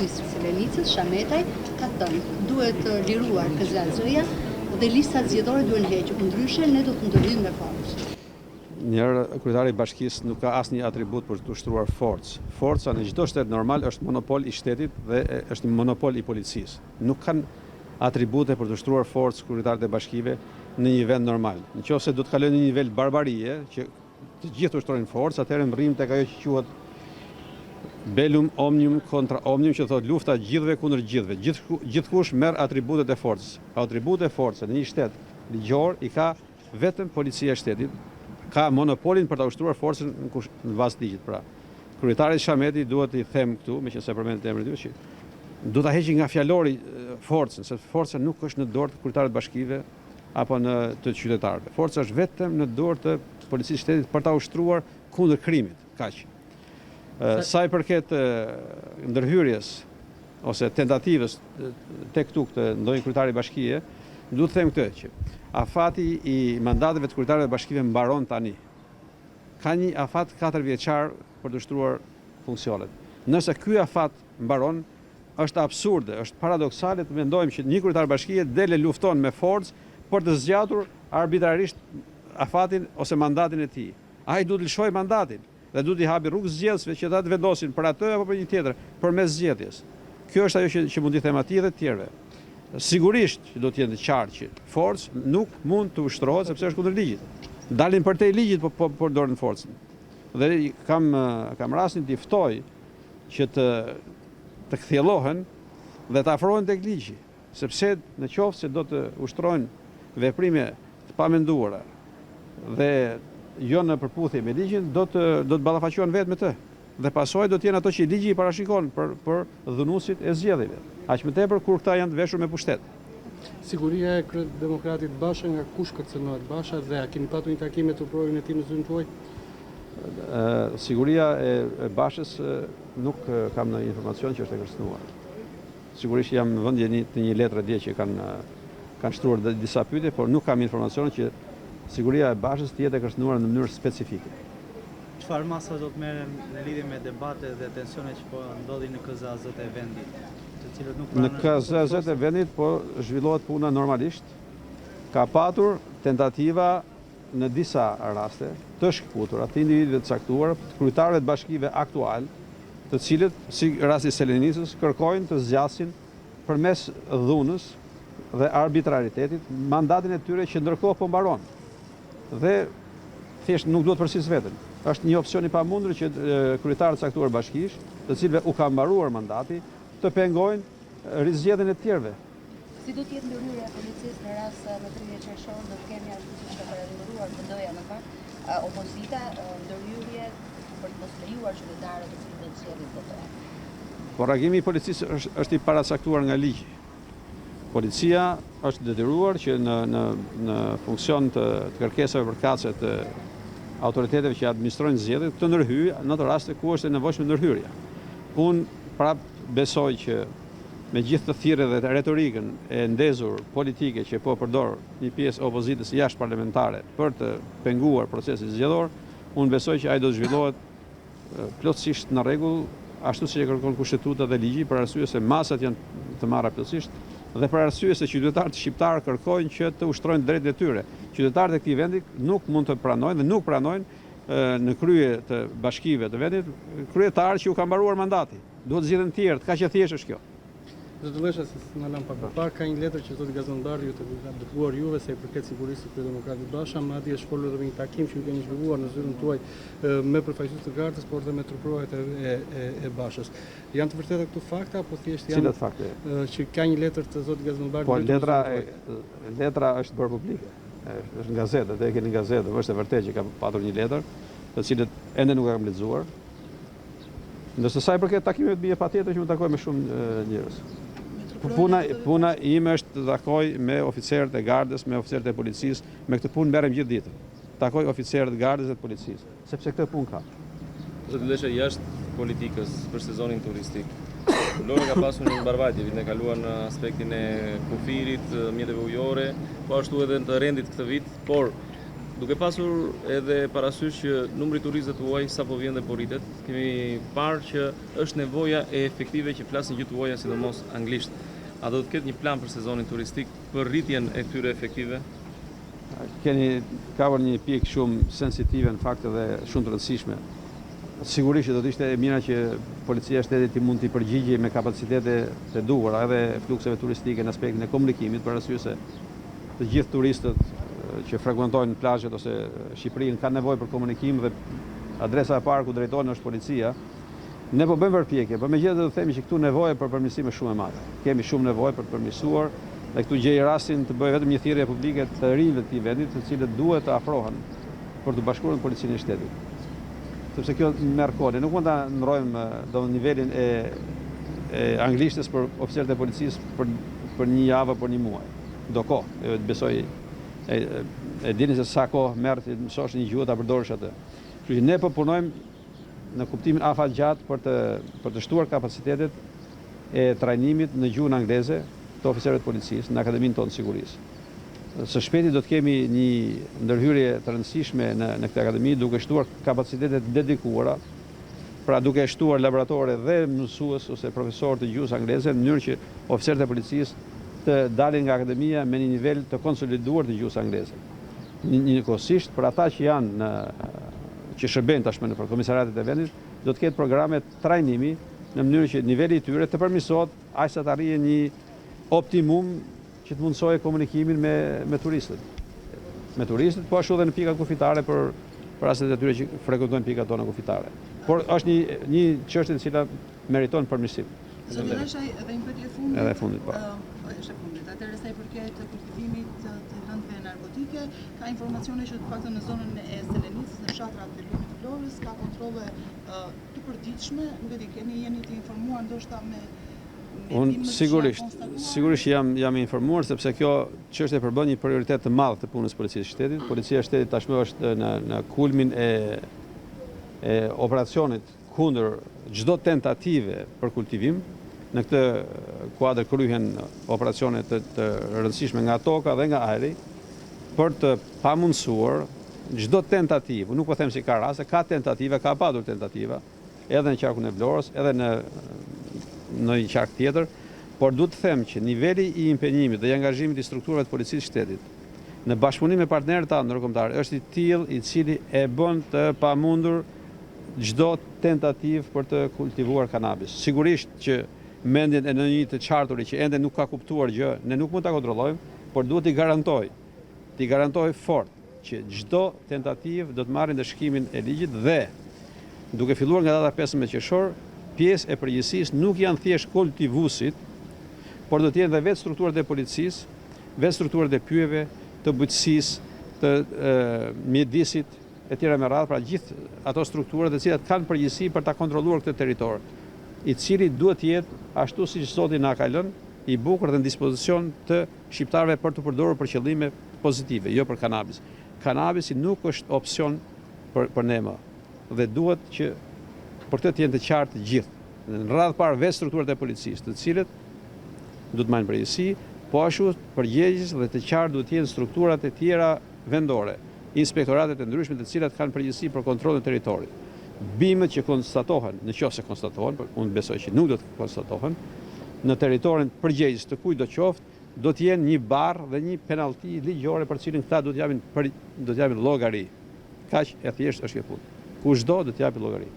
Kryeministrit Selenicës, Shametaj, ka thënë duhet liruar KZ-ja dhe listat zgjedhore duhen hequr, ndryshe ne do të ndërhyjmë me forcë. Njëherë, kryetari i bashkisë nuk ka asnjë atribut për të ushtruar forcë. Forca në çdo shtet normal është monopol i shtetit dhe është monopol i policisë. Nuk kanë atribute për të ushtruar forcë kryetarët e bashkive në një vend normal. Nëse do të kalojnë në një nivel barbarie, që të gjithë ushtrojnë forcë, atëherë rrim tek ajo që quhet bellum omnium contra omnium, që thotë lufta gjithëve kundër gjithëve. Gjithkush merr atributet e forcës. Atributet e forcës në një shtet ligjor i ka vetëm policia e shtetit. Ka monopolin për ta ushtruar forcën në bazë të ligjit. Pra, kryetari Shameti duhet i them këtu, meqense përmendet emri i tij, do ta heqë nga fjalori forcën, sepse forca nuk është në dorë të kryetarit të bashkive apo në të qytetarëve. Forca është vetëm në dorë të policisë së shtetit për ta ushtruar kundër krimit. Kaq. Sa i përket ndërhyrjes ose tentativës tek këtu të ndonjë kryetari bashkie, duhet të them këtë që afati i mandateve të kryetarëve të bashkive mbaron tani. Ka një afat 4 vjeçar për të ushtruar funksionet. Nëse ky afat mbaron, është absurde, është paradoksale të mendojmë që një kryetar bashkie dele lufton me forcë për të zgjatur arbitrarisht afatin ose mandatin e tij. Ai duhet të lëshojë mandatin dhe duhet i hapi rrugë zgjedhësve që ata të vendosin për atë apo për një tjetër, përmes zgjedhjes. Kjo është ajo që mund t'i them atij dhe të tjerëve. Sigurisht që do të jetë qartë që forcë nuk mund të ushtrohet sepse është kundër ligjit. Dalin përtej ligjit po përdorin forcën. Dhe kam rastin t'i ftoj që të kthjellohen dhe të afrohen tek ligji, sepse në qoftë se do të ushtrojnë veprime të pamenduara dhe jo në përputhje me ligjin, do të ballafaqohen vetë me të. Dhe pasojë do të jenë ato që ligji i parashikon për dhunuesit e zgjedhjeve. Aq më tepër kur këta janë të veshur me pushtet. Siguria e demokratit Basha, nga kush kërcënohet Basha dhe a keni patur një takim me turpërorin e tij në zyrën tuaj? Siguria e Bashës nuk kam në informacion që është e kërcënuar. Sigurisht jam në vëndje të një letre dje që kanë shtruar disa pyetje, por nuk kam informacion që siguria e Bashës të jetë e kërcënuar në mënyrë specifike. Çfarë masa do të merren në lidhje me debate dhe tensione që po ndodhin në KZ-t e vendit, të cilët nuk në KZ-t e vendit po zhvillohet puna normalisht. Ka patur tentativa në disa raste të shkputura të individëve të caktuar, të kryetarëve të bashkive aktual, të cilët, si rasti i Selenicës, kërkojnë të zgjasin përmes dhunës dhe arbitraritetit mandatin e tyre që ndërkohë po mbaron. Dhe thjesht nuk duhet përsis veten. Është një opsion i pamundur që kryetarët caktuar bashkisht, të cilëve u ka mbaruar mandati, të pengojnë rizgjedhjen e të tjerëve. Si do të jetë ndërhyrja e policisë në rast se në 30 qershor do të kemi ashtu siç ka paralemëruar mendoja më parë opozita, ndërhyrje për të mos lejuar qytetarët të cilët do të zgjedhin votojnë? Por reagimi i policisë është i paracaktuar nga ligji. Policia është detyruar që në funksion të kërkesave përkatëse të autoriteteve që administrojnë zgjedhjet të ndërhyjë në ato raste ku është e nevojshme ndërhyrja. Unë prap besoj që me gjithë të thirrjet dhe retorikën e ndezur politike që po përdor një pjesë opozitës jashtë parlamentare për të penguar procesin zgjedhor, unë besoj që ai do të zhvillohet plotësisht në rregull, ashtu siç e kërkon kushtetuta dhe ligji, për arsye se masat janë të marra plotësisht dhe për arsye se qytetarët shqiptar kërkojnë që të ushtrojnë drejtën e tyre. Qytetarët e këtij vendi nuk mund të pranojnë dhe nuk pranojnë në krye të bashkive të vendit kryetar që u ka mbaruar mandati. Duhet zgjedhjen të tjerë, kaq e thjeshtë është kjo. Zoti Lleshaj, na lëm pak më parë, ka një letër që zoti gazetar ju të dërguar juve se i përket sigurisë të Demokratit Basha, madje është folur edhe një takim që ju keni zhvilluar në zyrën tuaj me përfaqësues të gardës, por edhe me truprohet e Bashës. Janë të vërteta këtu fakte apo thjesht janë? Cilat fakte? Që ka një letër të zotit gazetar. Po letra është bërë publike. Është në gazetë, dhe e keni në gazetë, është e vërtetë që ka patur një letër, të cilët ende nuk e kam lexuar. Ndërsa sa i përket takimeve të bie patjetër që më takoj me shumë njerëz. Puna ime është të takoj me oficerët e gardës, me oficerët e policisë, me këtë punë merrem gjithë ditën. Takoj oficerët e gardës dhe të policisë, sepse këtë punë ka. Zoti Lleshaj, jashtë politikës për sezonin turistik, Lori ka pasur një mbarvajtje vitin e kaluar në aspektin e kufirit, mjeteve ujore, po ashtu edhe të rendit këtë vit, por Duke pasur edhe parasysh që numri turistëve tuaj sapo vjen dhe po rritet, kemi parë që është nevoja e efektive që flasin gjuhë tuaja, sidomos anglisht. A do të ketë një plan për sezonin turistik për rritjen e këtyre efektive? Keni kavur një pikë shumë sensitive në fakt dhe shumë të rëndësishme. Sigurisht që do të ishte e mira që policia e shtetit mund t'i përgjigjej me kapacitete të duhura edhe flukseve turistike në aspektin e komunikimit, për arsye se të gjithë turistët që frekuentojnë plazhet ose Shqipërinë kanë nevojë për komunikim dhe adresa e parë ku drejtohen është policia. Ne po bëjmë përpjekje, por megjithatë do të themi që këtu nevoja për përmirësim është shumë e madhe. Kemi shumë nevojë për të përmirësuar dhe këtu gjej rastin të bëjë vetëm një thirrje publike të rinjve të këtij vendi, të cilët duhet të afrohen për të bashkuar në policinë e shtetit. Sepse kjo merr kohë, nuk mund ta ndrojmë do nivelin e anglishtes për oficerët e policisë për një javë apo një muaj. Do kohë, besoj e dini se sa kohë merr të mësosh një gjuhë ta përdorësh atë. Kështu që ne po punojmë në kuptimin afatgjatë për të shtuar kapacitetet e trajnimit në gjuhën angleze të oficerëve të policisë në akademinë tonë të sigurisë. Së shpejti do të kemi një ndërhyrje të rëndësishme në këtë akademi duke shtuar kapacitetet dedikuara, pra duke shtuar laboratore dhe mësues ose profesor të gjuhës angleze në mënyrë që oficerët e policisë të dalin nga akademia me një nivel të konsoliduar të gjuhës angleze. Njëkohësisht për ata që janë që shërbejnë tashmë në komisariatet e vendit, do të ketë programe trajnimi në mënyrë që niveli i tyre të përmirësohet aq sa të arrijë një optimum që të mundësojë komunikimin me turistët. Me turistët, po ashtu edhe në pikat kufitare për rastet e tyre që frekuentojnë pikat tona kufitare. Por është një çështje e cila meriton përmirësim. Zotë Lleshaj, edhe një pyetje fundit. Edhe fundit, po. Është fundit. Atëherë sa i përket kultivimit të lëndëve narkotike, ka informacione që të paktën në zonën e Selenisë, në fshatrat e Lumit të Florës, ka kontrolle të përditshme, nuk e di, jeni të informuar ndoshta me Unë sigurisht jam informuar sepse kjo çështje përbën një prioritet të madh të punës policisë së shtetit. Policia e shtetit tashmë është në kulmin e operacionit kundër çdo tentative për kultivim. Në këtë kuadër kryhen operacione të rëndësishme nga toka dhe nga ajri për të pamundsuar çdo tentativë. Nuk po them se ka raste, ka tentativa, ka padur tentativa edhe në qarkun e Vlorës, edhe në një qark tjetër, por duhet të them që niveli i impenjimit dhe i angazhimit i strukturave të policisë shtetit në bashkëpunim me partnerët tanë ndërkombëtar është i tillë i cili e bën të pamundur çdo tentativë për të kultivuar kanabis. Sigurisht që mendjen e një të qarturit që ende nuk ka kuptuar gjë, ne nuk mund ta kontrollojmë, por duhet t'i garantoj fort që çdo tentativë do të marrë ndëshkimin e ligjit dhe duke filluar nga data 15 qershor, pjesë e përgjegjësisë nuk janë thjesht kultivuesit, por do të jenë dhe vetë strukturat e policisë, vetë strukturat e pyjeve, të bujqësisë, të mjedisit e tjera me radhë, pra gjithë ato strukturat të cilat kanë përgjegjësi për ta kontrolluar këtë territor, i cili duhet të jetë ashtu siç Zoti na ka lënë, i bukur dhe në dispozicion të shqiptarëve për të përdorur për qëllime pozitive, jo për kanabis. Kanabisi nuk është opsion për ne më dhe duhet që për këtë të jenë të qartë të gjithë. Në radhë parë vetë strukturat e policisë, të cilët duhet marrin përgjegjësi, po ashtu përgjegjës dhe të qartë duhet të jenë strukturat e tjera vendore, inspektoratet e ndryshme të cilat kanë përgjegjësi për kontrollin e territorit. Bimët që konstatohen, nëse konstatohen, por unë besoj që nuk do të konstatohen, në territorin përgjegjës të kujt do qoftë, do të jenë një barr dhe një penallti ligjore për cilin këta do të japin llogari. Kaq e thjeshtë është kjo punë. Kushdo do të japë llogari.